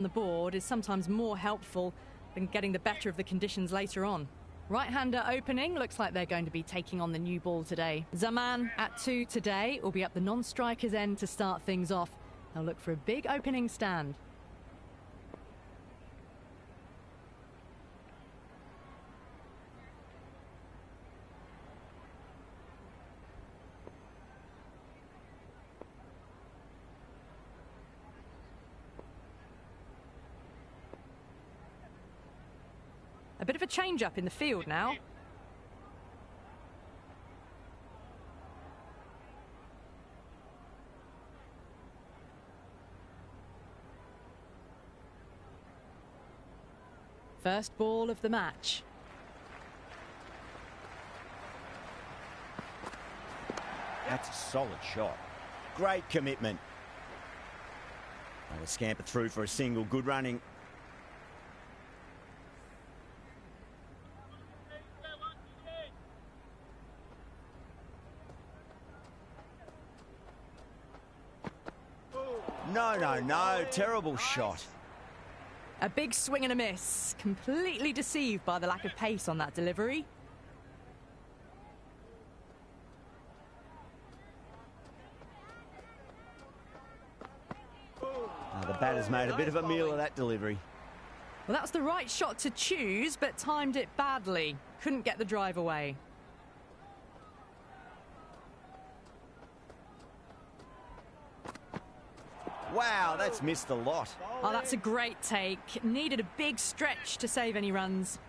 the board is sometimes more helpful than getting the better of the conditions later on. Right-hander opening, looks like they're going to be taking on the new ball today. Zaman at 2 today will be up the non-striker's end to start things off. They'll look for a big opening stand. A bit of a change-up in the field now. First ball of the match. That's a solid shot. Great commitment. They'll scamper through for a single. Good running. No. Terrible shot. A big swing and a miss. Completely deceived by the lack of pace on that delivery. The batter's made a bit of a meal of that delivery. Well, that was the right shot to choose, but timed it badly. Couldn't get the drive away. Wow, that's missed a lot. Oh, that's a great take. Needed a big stretch to save any runs.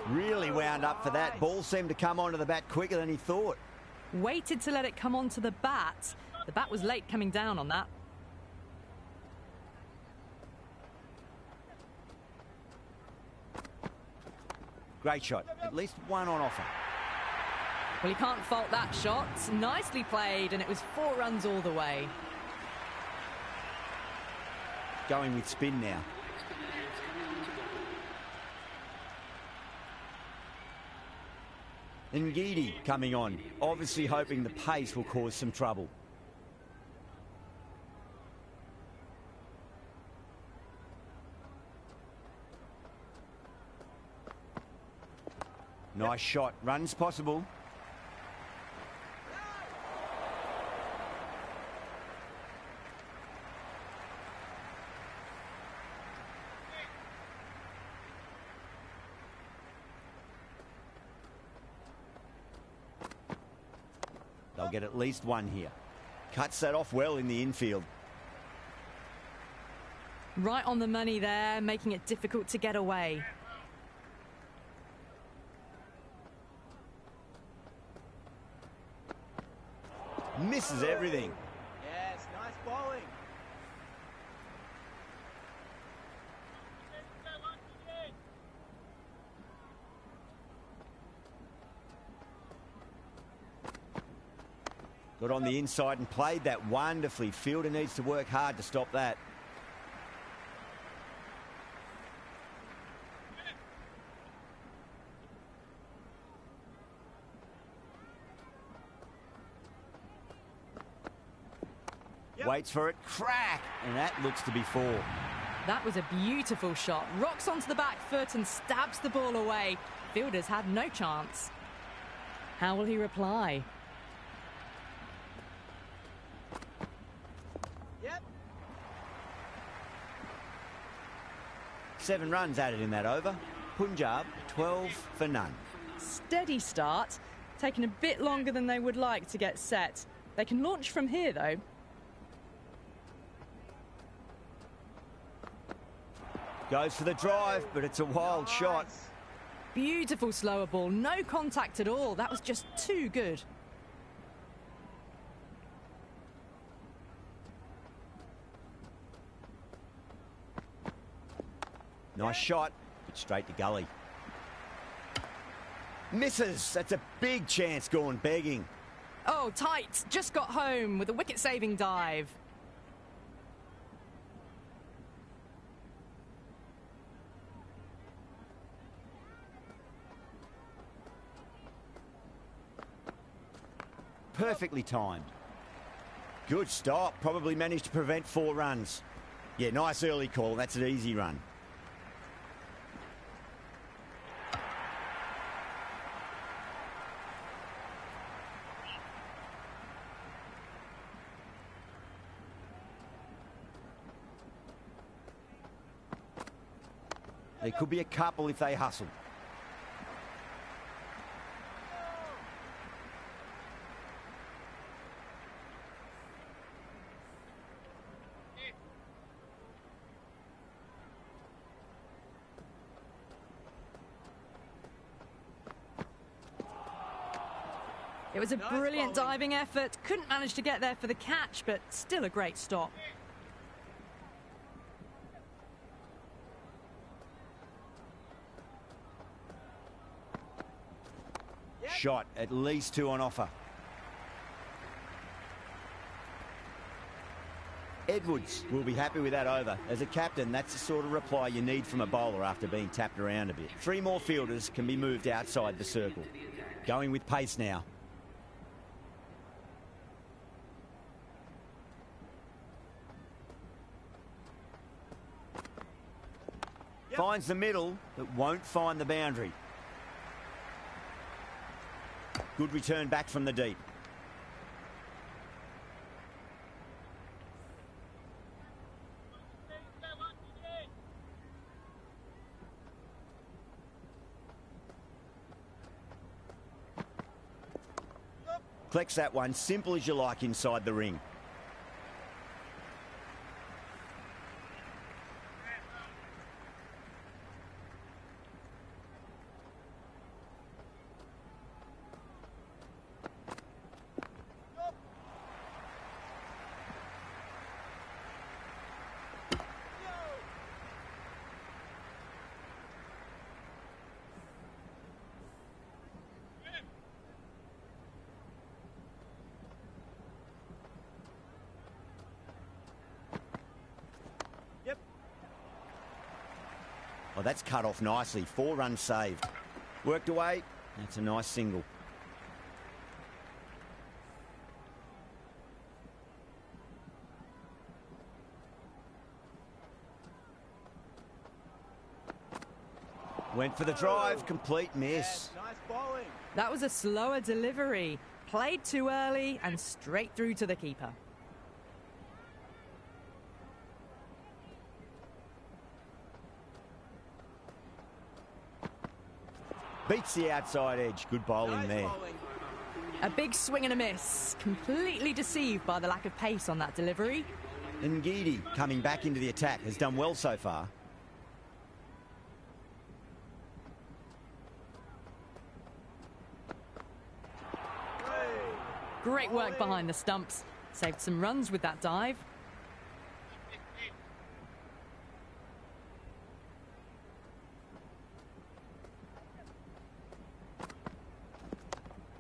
Really wound up for that. Ball seemed to come onto the bat quicker than he thought. Waited to let it come onto the bat. The bat was late coming down on that. Great shot. At least one on offer. Well, he can't fault that shot. Nicely played, and it was 4 runs all the way. Going with spin now. Ngidi coming on, obviously hoping the pace will cause some trouble. Nice shot. Runs possible. They'll get at least one here. Cuts that off well in the infield. Right on the money there, making it difficult to get away. Misses everything. Yes, nice bowling. Got on the inside and played that wonderfully. Fielder needs to work hard to stop that. Waits for it, crack, and that looks to be 4. That was a beautiful shot. Rocks onto the back foot and stabs the ball away. Fielders had no chance. How will he reply? Yep. 7 runs added in that over. Punjab, 12 for none. Steady start. Taking a bit longer than they would like to get set. They can launch from here, though. Goes for the drive, but it's a wild shot. Beautiful slower ball. No contact at all. That was just too good. Nice shot, but straight to gully. Misses. That's a big chance gone begging. Oh, tight. Just got home with a wicket-saving dive. perfectly timed. Good stop. Probably managed to prevent 4 runs. Yeah, nice early call. That's an easy run. There could be a couple if they hustle. It was a brilliant diving effort. Couldn't manage to get there for the catch, but still a great stop. Shot, at least 2 on offer. Edwards will be happy with that over. As a captain, that's the sort of reply you need from a bowler after being tapped around a bit. 3 more fielders can be moved outside the circle. Going with pace now. Finds the middle, but won't find the boundary. Good return back from the deep. Collects that one, simple as you like inside the ring. Oh, that's cut off nicely. 4 runs saved. Worked away. That's a nice single. Went for the drive. Complete miss. Yes, nice bowling. That was a slower delivery. Played too early and straight through to the keeper. Beats the outside edge. Good bowling Nice there. bowling. A big swing and a miss. Completely deceived by the lack of pace on that delivery. Ngidi, coming back into the attack, has done well so far. Great work behind the stumps. Saved some runs with that dive.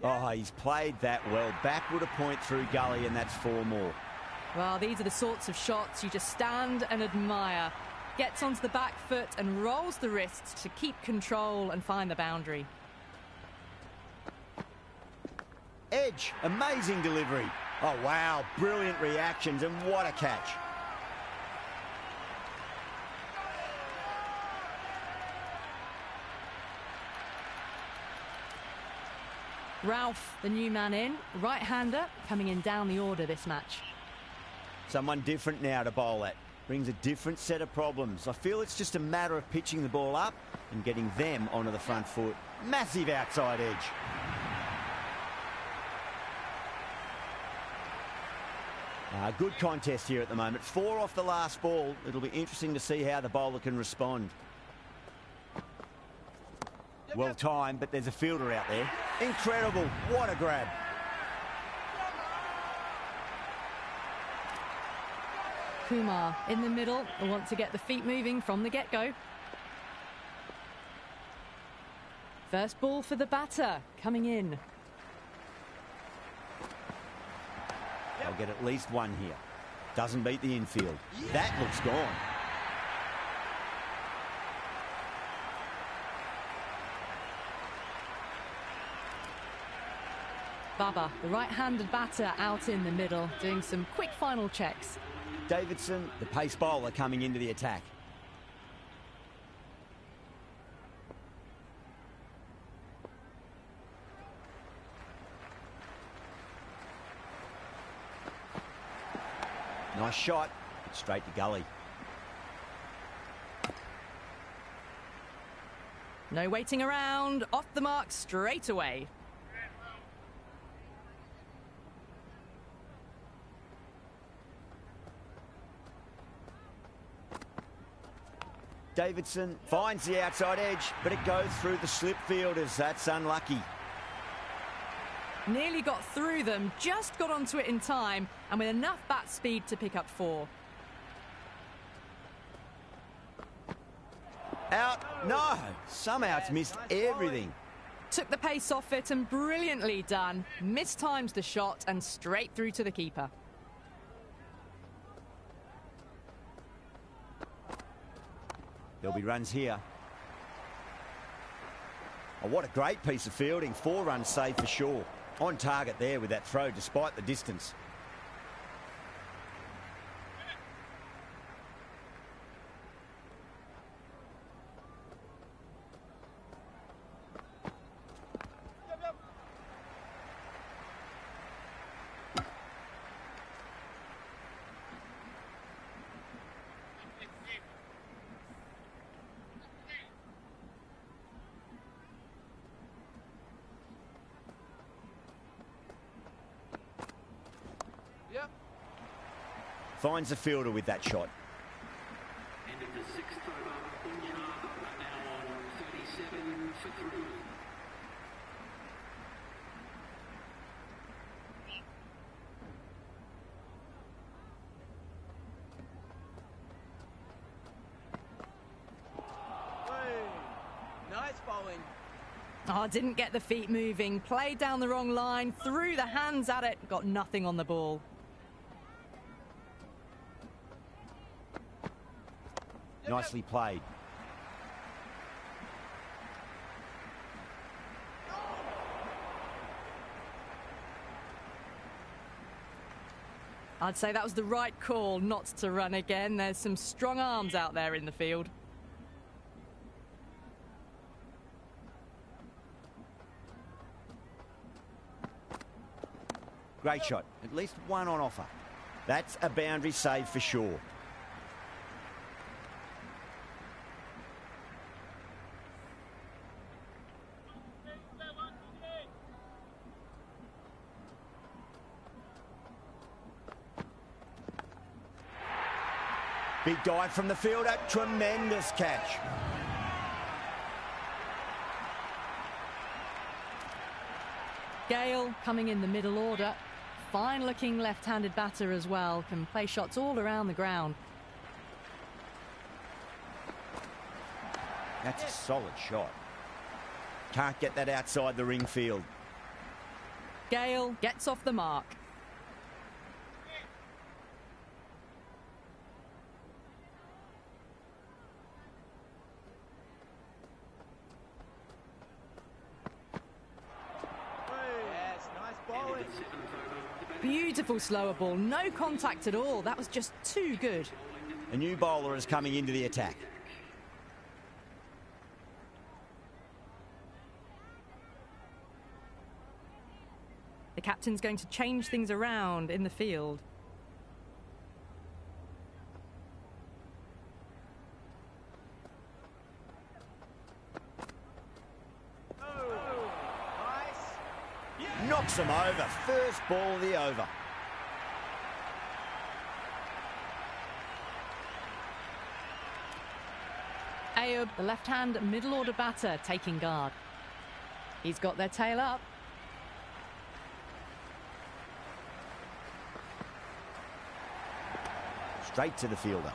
Oh, he's played that well. Backward a point through gully, and that's 4 more. Well, these are the sorts of shots you just stand and admire. Gets onto the back foot and rolls the wrists to keep control and find the boundary. Edge, amazing delivery. Oh, wow, brilliant reactions, and what a catch. Ralph, the new man in, right-hander, coming in down the order this match. Someone different now to bowl at. Brings a different set of problems. I feel it's just a matter of pitching the ball up and getting them onto the front foot. Massive outside edge. Good contest here at the moment. 4 off the last ball. It'll be interesting to see how the bowler can respond. Well timed, but there's a fielder out there. Incredible. What a grab. Kumar in the middle. Will want to get the feet moving from the get-go. First ball for the batter, coming in. They'll get at least 1 here. Doesn't beat the infield. That looks gone. Bubba, the right-handed batter, out in the middle, doing some quick final checks. Davidson, the pace bowler, coming into the attack. Nice shot, straight to gully. No waiting around, off the mark straight away. Davidson finds the outside edge, but it goes through the slip fielders. That's unlucky. Nearly got through them, just got onto it in time, and with enough bat speed to pick up 4. Out? No! Somehow it's missed everything. Took the pace off it and brilliantly done. Mistimes the shot and straight through to the keeper. There'll be runs here. Oh, what a great piece of fielding. 4 runs saved for sure. On target there with that throw, despite the distance. Finds the fielder with that shot. End of the 6th over, Punjab are now on 37 for 3. Nice bowling. Oh, didn't get the feet moving. Played down the wrong line, threw the hands at it, got nothing on the ball. Nicely played. I'd say that was the right call not to run again. There's some strong arms out there in the field. Great shot. At least one on offer. That's a boundary save for sure. Big dive from the fielder. Tremendous catch. Gale coming in the middle order. Fine looking left-handed batter as well. Can play shots all around the ground. That's a solid shot. Can't get that outside the ring field. Gale gets off the mark. Yes, nice bowling. Beautiful slower ball, no contact at all. That was just too good. A new bowler is coming into the attack. The captain's going to change things around in the field. Knocks him over. First ball of the over. Ayub, the left-hand middle-order batter, taking guard. He's got their tail up. Straight to the fielder.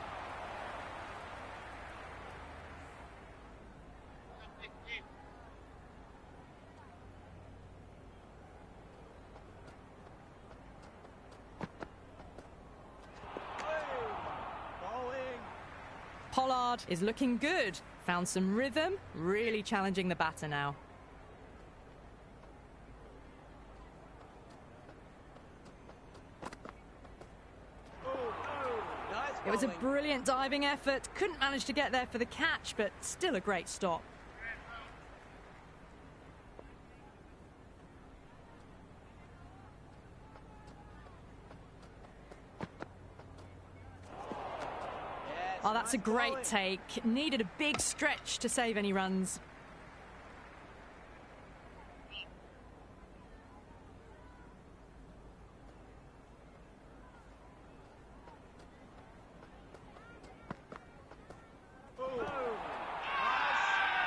Pollard is looking good. Found some rhythm, really challenging the batter now. It was a brilliant diving effort. Couldn't manage to get there for the catch, but still a great stop. Oh, that's a great take. Needed a big stretch to save any runs.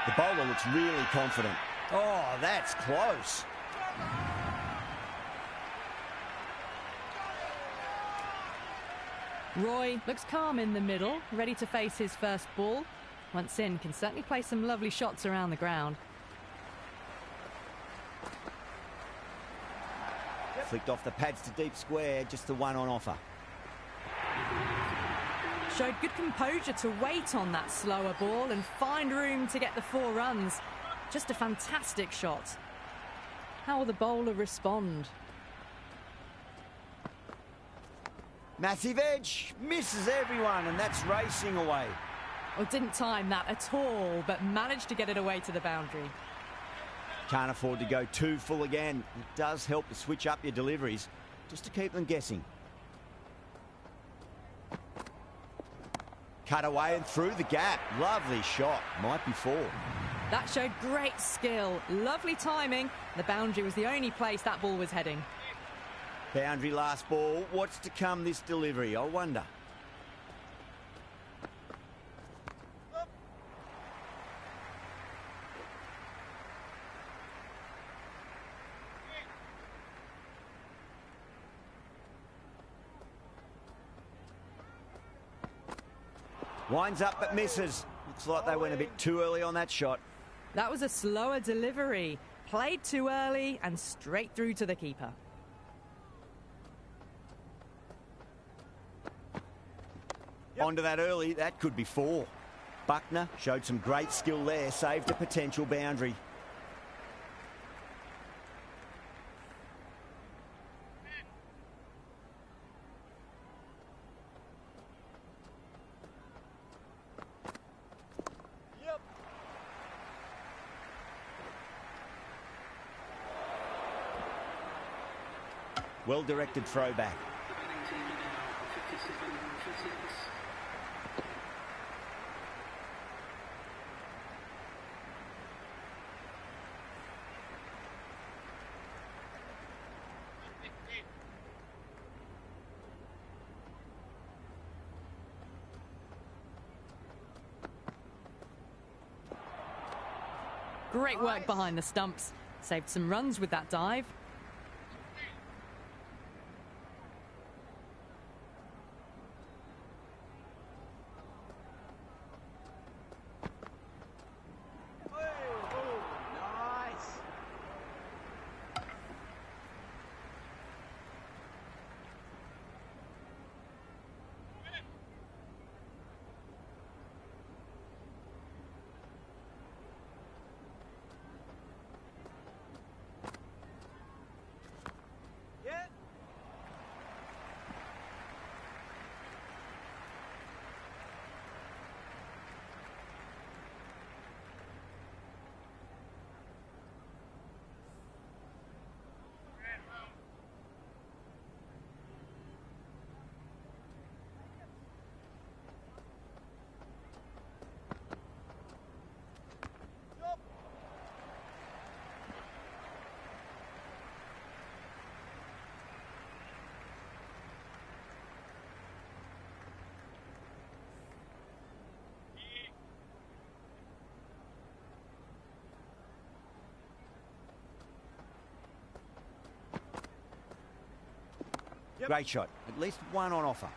The bowler looks really confident. Oh, that's close. Roy looks calm in the middle, ready to face his first ball. Once in, can certainly play some lovely shots around the ground. Flicked off the pads to deep square, just the one on offer. Showed good composure to wait on that slower ball and find room to get the 4 runs. Just a fantastic shot. How will the bowler respond? Massive edge, misses everyone, and that's racing away. Well, didn't time that at all, but managed to get it away to the boundary. Can't afford to go too full again. It does help to switch up your deliveries, just to keep them guessing. Cut away and through the gap. Lovely shot. Might be 4. That showed great skill. Lovely timing. The boundary was the only place that ball was heading. Boundary last ball. What's to come this delivery, I wonder. Winds up but misses. Looks like they went a bit too early on that shot. That was a slower delivery. Played too early and straight through to the keeper. Onto that early, that could be 4. Buckner showed some great skill there, saved a potential boundary. Well-directed throwback. The batting team are now 57 for 6. Great work behind the stumps. Saved some runs with that dive. Great shot. At least one on offer.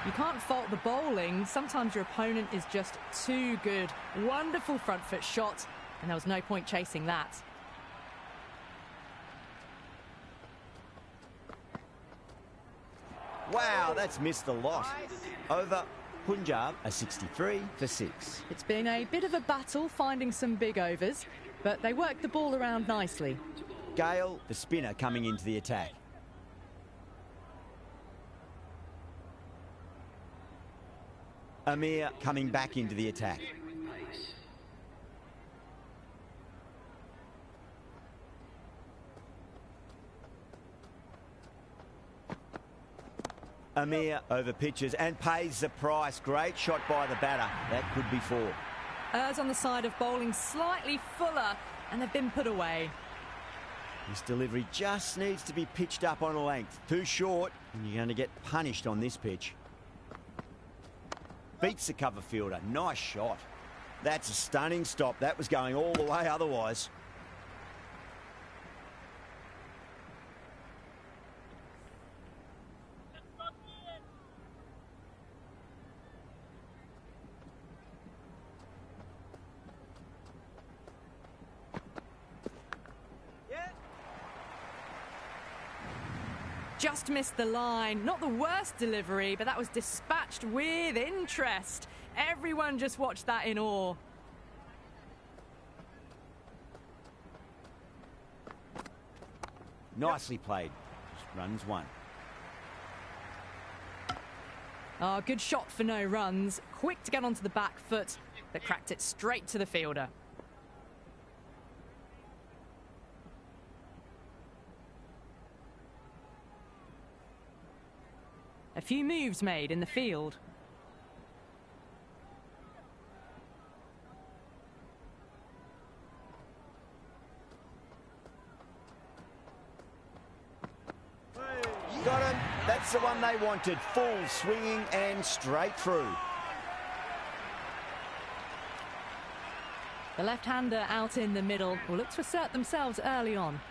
You can't fault the bowling. Sometimes your opponent is just too good. Wonderful front foot shot, and there was no point chasing that. Wow, that's missed the lot. Over. Punjab a 63 for 6. It's been a bit of a battle finding some big overs, but they worked the ball around nicely. Gale, the spinner, coming into the attack. Amir coming back into the attack. Amir over pitches and pays the price. Great shot by the batter. That could be 4. Errs on the side of bowling slightly fuller, and they've been put away. This delivery just needs to be pitched up on a length. Too short, and you're going to get punished on this pitch. Beats the cover fielder. Nice shot. That's a stunning stop. That was going all the way otherwise. Just missed the line. Not the worst delivery, but that was dispatched with interest. Everyone just watched that in awe. Nicely played. Just runs 1. Oh, good shot for no runs. Quick to get onto the back foot, but cracked it straight to the fielder. A few moves made in the field. Got him. That's the one they wanted. Full swinging and straight through. The left-hander out in the middle will look to assert themselves early on.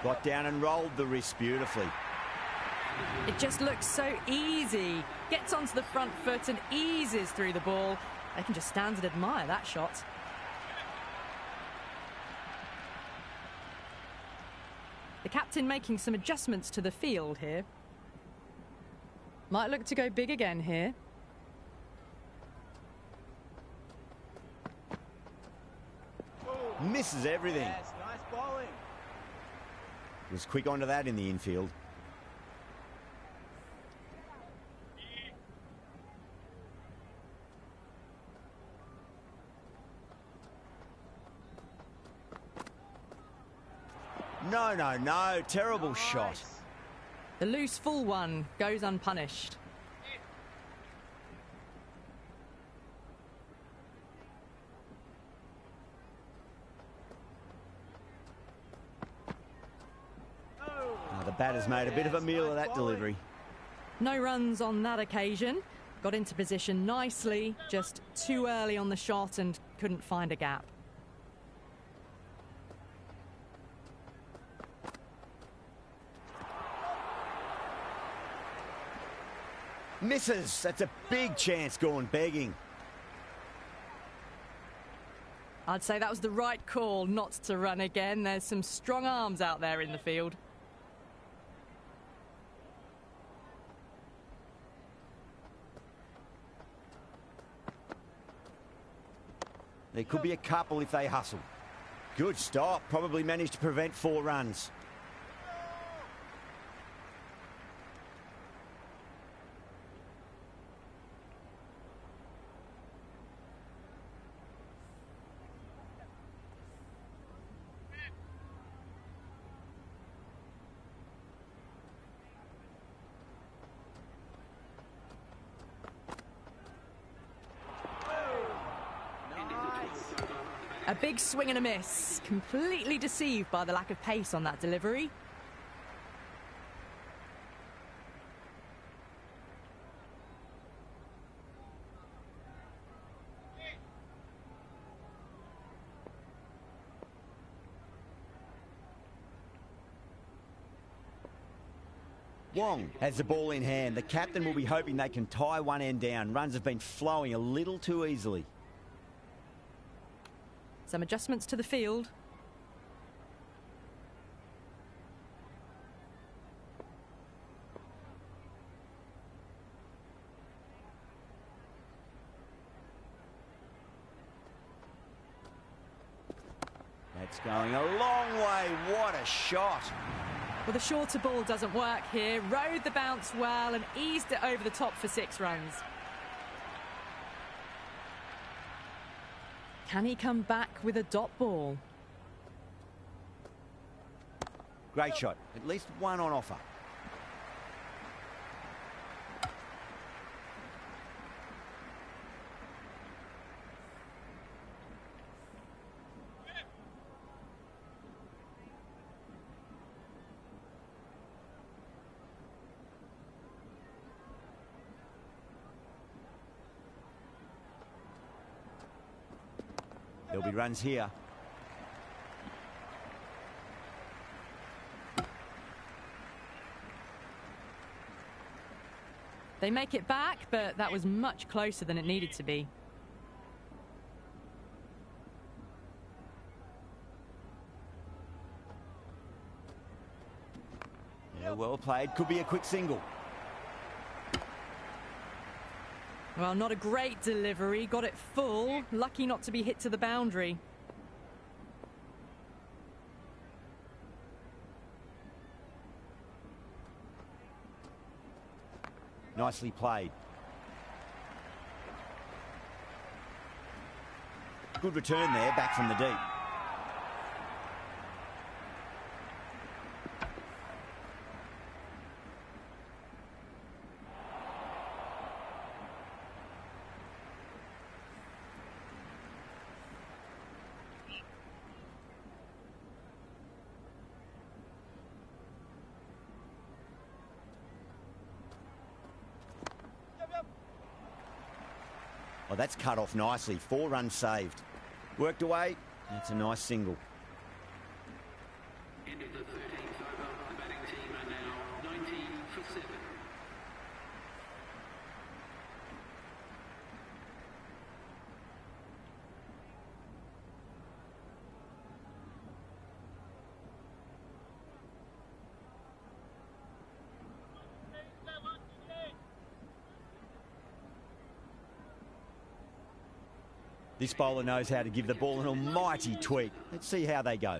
Got down and rolled the wrist beautifully. It just looks so easy. Gets onto the front foot and eases through the ball. They can just stand and admire that shot. The captain making some adjustments to the field here. Might look to go big again here. Misses everything. Yes, nice bowling. Was quick onto that in the infield. No. Terrible shot. The loose full one goes unpunished. The batter's made a bit of a meal of that delivery. No runs on that occasion. Got into position nicely, just too early on the shot and couldn't find a gap. Misses. That's a big chance gone begging. I'd say that was the right call not to run again. There's some strong arms out there in the field. There could be a couple if they hustle. Good stop. Probably managed to prevent 4 runs. A big swing and a miss. Completely deceived by the lack of pace on that delivery. Wong has the ball in hand. The captain will be hoping they can tie one end down. Runs have been flowing a little too easily. Some adjustments to the field. That's going a long way. What a shot. Well, the shorter ball doesn't work here. Rode the bounce well and eased it over the top for 6 runs. Can he come back with a dot ball? Great shot. At least one on offer. There'll be runs here. They make it back, but that was much closer than it needed to be. Yeah, well played. Could be a quick single. Well, not a great delivery. Got it full. Lucky not to be hit to the boundary. Nicely played. Good return there, back from the deep. Oh, that's cut off nicely. 4 runs saved. Worked away. That's a nice single. End of the 13th over. The batting team are now 90 for 7. This bowler knows how to give the ball an almighty tweak. Let's see how they go.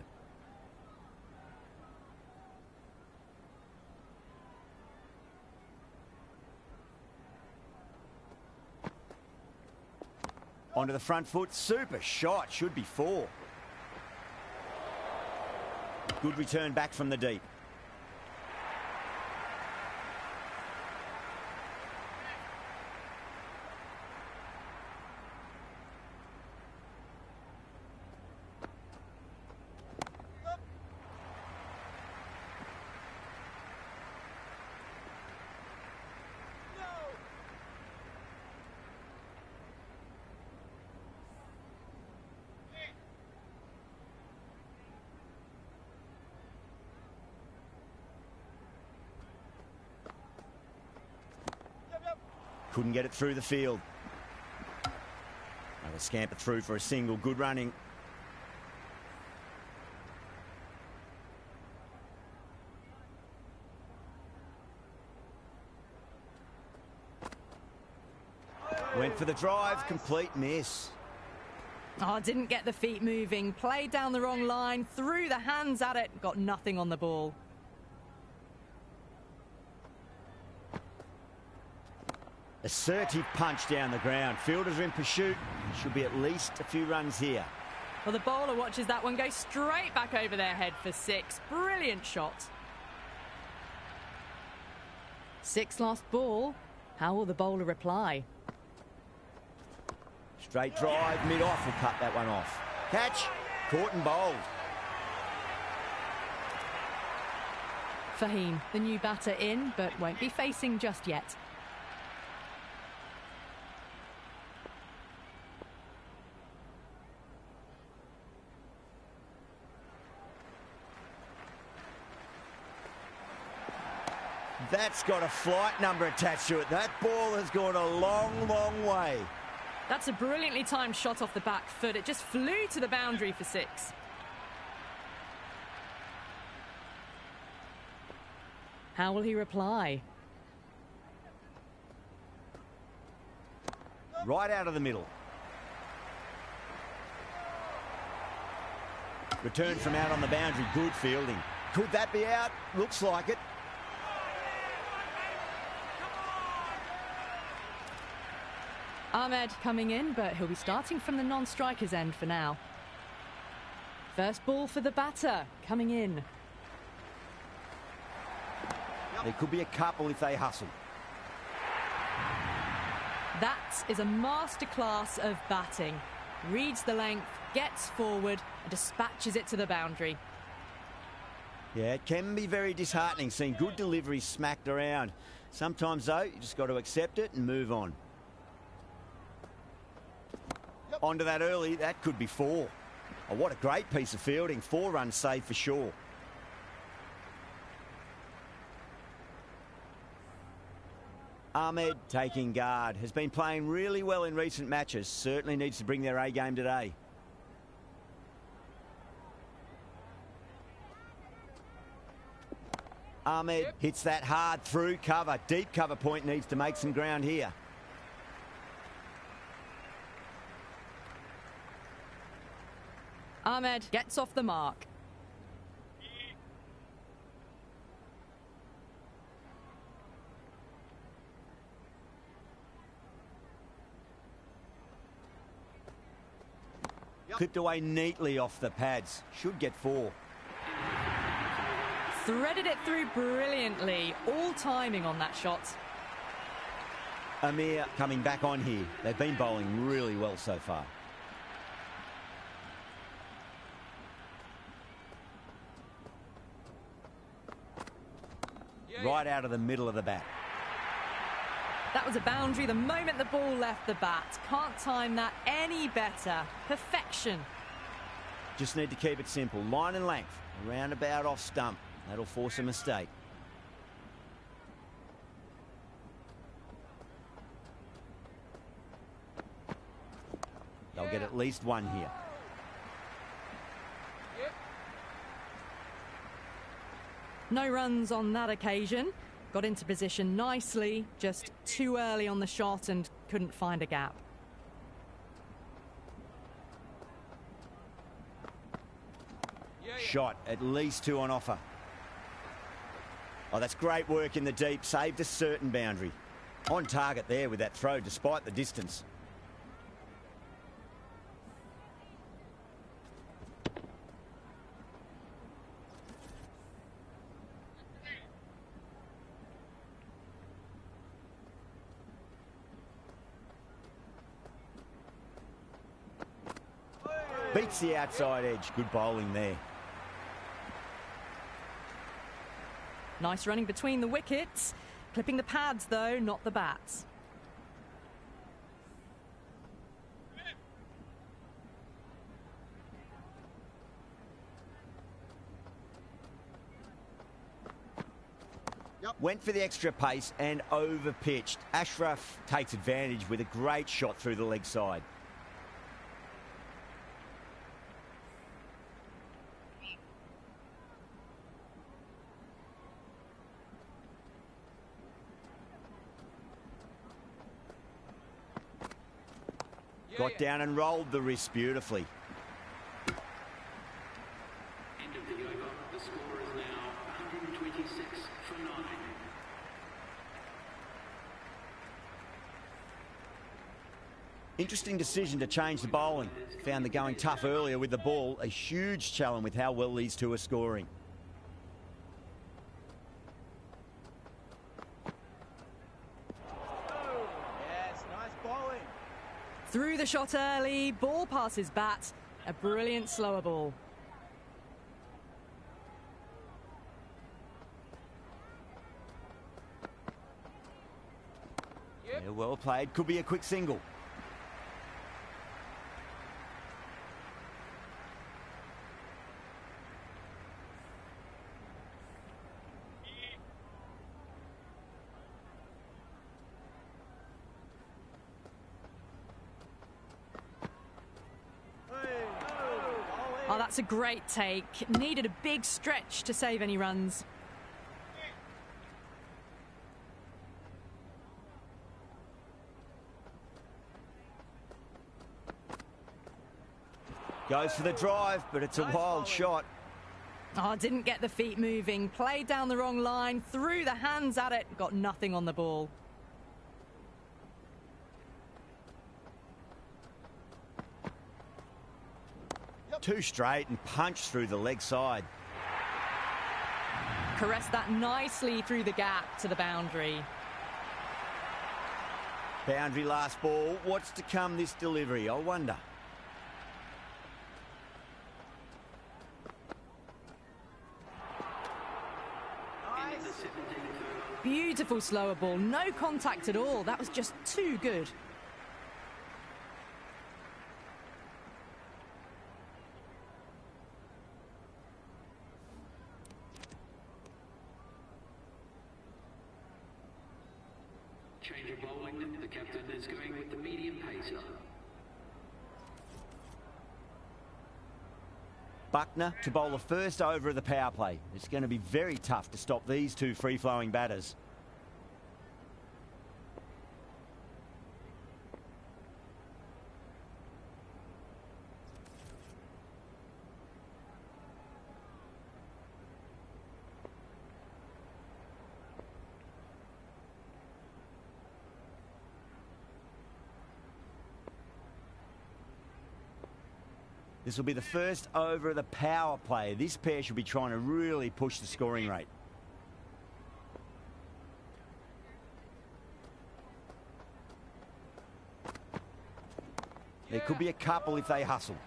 Onto the front foot. Super shot. Should be 4. Good return back from the deep. Couldn't get it through the field. Another scamper through for a single. Good running. Went for the drive. Complete miss. Oh, didn't get the feet moving. Played down the wrong line. Threw the hands at it. Got nothing on the ball. Assertive punch down the ground. Fielders are in pursuit. Should be at least a few runs here. Well, the bowler watches that one go straight back over their head for 6. Brilliant shot. 6 last ball. How will the bowler reply? Straight drive, mid-off will cut that one off. Catch, caught and bowled. Fahim, the new batter in, but won't be facing just yet. That's got a flight number attached to it. That ball has gone a long, long way. That's a brilliantly timed shot off the back foot. It just flew to the boundary for 6. How will he reply? Right out of the middle. Return from out on the boundary. Good fielding. Could that be out? Looks like it. Ahmed coming in, but he'll be starting from the non-striker's end for now. First ball for the batter, coming in. There could be a couple if they hustle. That is a masterclass of batting. Reads the length, gets forward, and dispatches it to the boundary. Yeah, it can be very disheartening seeing good deliveries smacked around. Sometimes, though, you just got to accept it and move on. Onto that early, that could be 4. Oh, what a great piece of fielding. 4 runs saved for sure. Ahmed taking guard. Has been playing really well in recent matches. Certainly needs to bring their A game today. Ahmed hits that hard through cover. Deep cover point needs to make some ground here. Ahmed gets off the mark. Clipped away neatly off the pads. Should get 4. Threaded it through brilliantly. All timing on that shot. Amir coming back on here. They've been bowling really well so far. Right out of the middle of the bat. That was a boundary the moment the ball left the bat. Can't time that any better. Perfection. Just need to keep it simple. Line and length. Roundabout off stump. That'll force a mistake. They'll get at least 1 here. No runs on that occasion. Got into position nicely, just too early on the shot and couldn't find a gap. Shot, at least 2 on offer. Oh, that's great work in the deep. Saved a certain boundary. On target there with that throw, despite the distance. Beats the outside edge. Good bowling there. Nice running between the wickets. Clipping the pads, though, not the bats. Went for the extra pace and over-pitched. Ashraf takes advantage with a great shot through the leg side. Got down and rolled the wrist beautifully. End of the over. The score is now 126 for 9. Interesting decision to change the bowling. Found the going tough earlier with the ball. A huge challenge with how well these two are scoring. Yes, nice bowling. Through the shot early, ball passes bat. A brilliant slower ball. Yeah, well played. Could be a quick single. Oh, that's a great take. Needed a big stretch to save any runs. Goes for the drive, but it's a wild shot. Oh, didn't get the feet moving. Played down the wrong line. Threw the hands at it. Got nothing on the ball. Too straight and punched through the leg side. Caressed that nicely through the gap to the boundary. Boundary last ball. What's to come this delivery, I wonder. Beautiful slower ball. No contact at all. That was just too good. Change of bowling. The captain is going with the medium pacer. Buckner to bowl the first over of the power play. It's going to be very tough to stop these two free-flowing batters. This will be the first over of the power play. This pair should be trying to really push the scoring rate. There could be a couple if they hustle.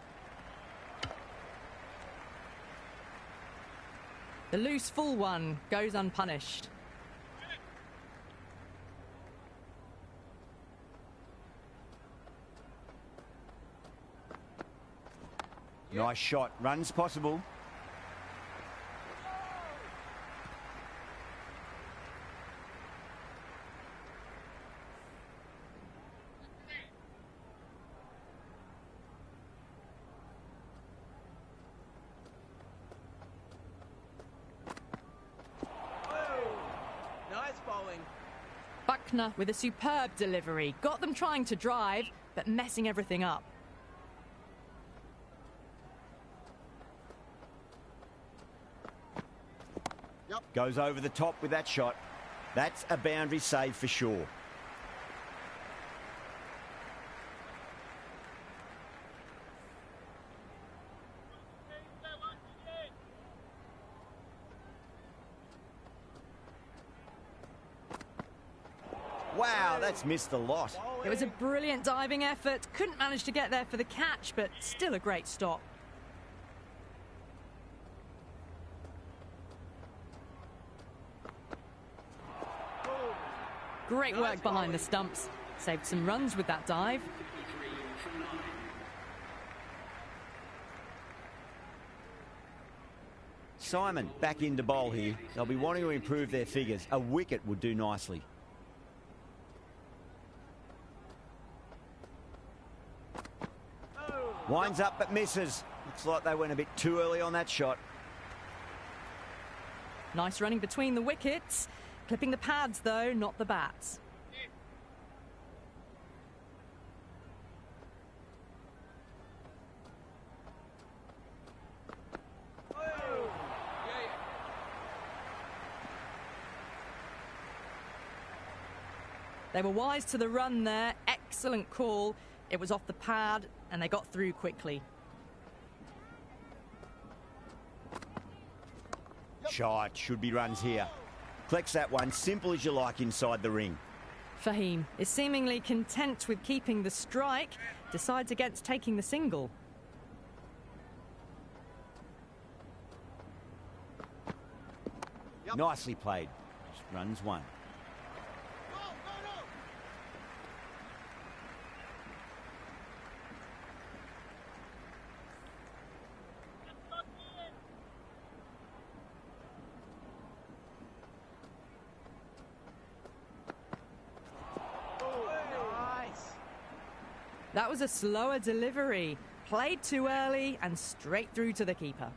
The loose full one goes unpunished. Nice shot. Runs possible. Nice bowling. Buckner with a superb delivery. Got them trying to drive, but messing everything up. Goes over the top with that shot. That's a boundary save for sure. Wow, that's missed the lot. It was a brilliant diving effort. Couldn't manage to get there for the catch, but still a great stop. Great work behind the stumps. Saved some runs with that dive. Simon back into bowl here. They'll be wanting to improve their figures. A wicket would do nicely. Winds up but misses. Looks like they went a bit too early on that shot. Nice running between the wickets. Clipping the pads, though, not the bats. They were wise to the run there. Excellent call. It was off the pad, and they got through quickly. Shot. Should be runs here. Collects that one, simple as you like inside the ring. Fahim is seemingly content with keeping the strike, decides against taking the single. Nicely played. Just runs one. That was a slower delivery. Played too early and straight through to the keeper.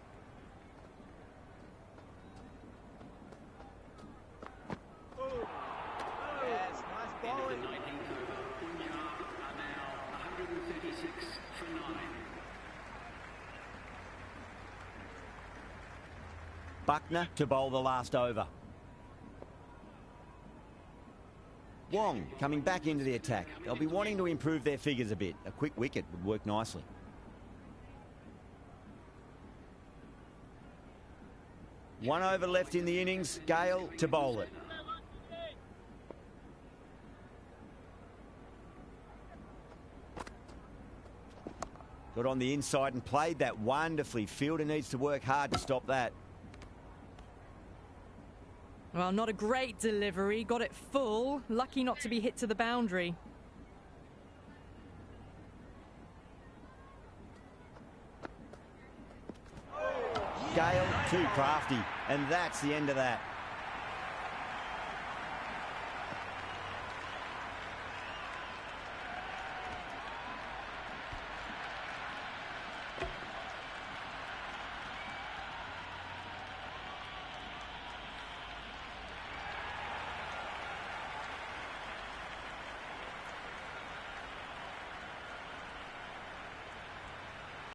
Yes, nice bowling. The 19th over. Punjab are now 136 for 9. Buckner to bowl the last over. Wong coming back into the attack. They'll be wanting to improve their figures a bit. A quick wicket would work nicely. One over left in the innings. Gale to bowl it. Got on the inside and played that wonderfully. Fielder needs to work hard to stop that. Well, not a great delivery. Got it full. Lucky not to be hit to the boundary. Gale too crafty, and that's the end of that.